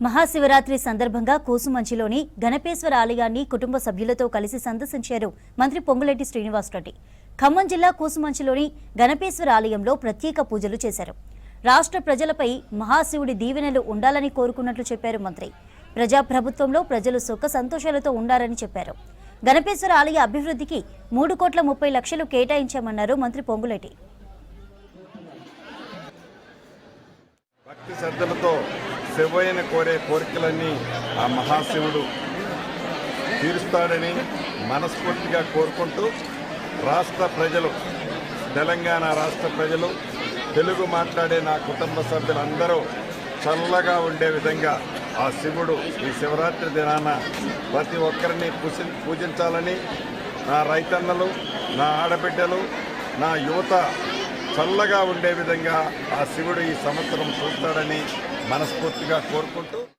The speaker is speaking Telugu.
మహాశివరాత్రి సందర్భంగా కూసుమంచిలోని గణపేశ్వర ఆలయాన్ని కుటుంబ సభ్యులతో కలిసి సందర్శించారు మంత్రి పొంగులేటి శ్రీనివాసరెడ్డి. ఖమ్మం జిల్లా కూసుమంచిలోని గణపేశ్వర ఆలయంలో ప్రత్యేక పూజలు చేశారు. రాష్ట్ర ప్రజలపై మహాశివుడి దీవెనలు ఉండాలని కోరుకున్నట్లు చెప్పారు మంత్రి. ప్రజాప్రభుత్వంలో ప్రజలు సుఖ సంతోషాలతో ఉండాలని చెప్పారు. గణపేశ్వర ఆలయ అభివృద్ధికి 3,30,00,000 కేటాయించామన్నారు మంత్రి పొంగులేటి. భక్తి శ్రద్ధలతో శివయ్యను కోరే కోరికలన్నీ ఆ మహాశివుడు తీరుస్తాడని మనస్ఫూర్తిగా కోరుకుంటూ రాష్ట్ర ప్రజలు, తెలంగాణ రాష్ట్ర ప్రజలు, తెలుగు మాట్లాడే నా కుటుంబ సభ్యులందరూ చల్లగా ఉండే విధంగా ఆ శివుడు ఈ శివరాత్రి దినాన ప్రతి ఒక్కరిని పూజించాలని, నా రైతన్నలు, నా ఆడబిడ్డలు, నా యువత చల్లగా ఉండే విధంగా ఆ శివుడు ఈ సంవత్సరం చూస్తాడని మనస్ఫూర్తిగా కోరుకుంటూ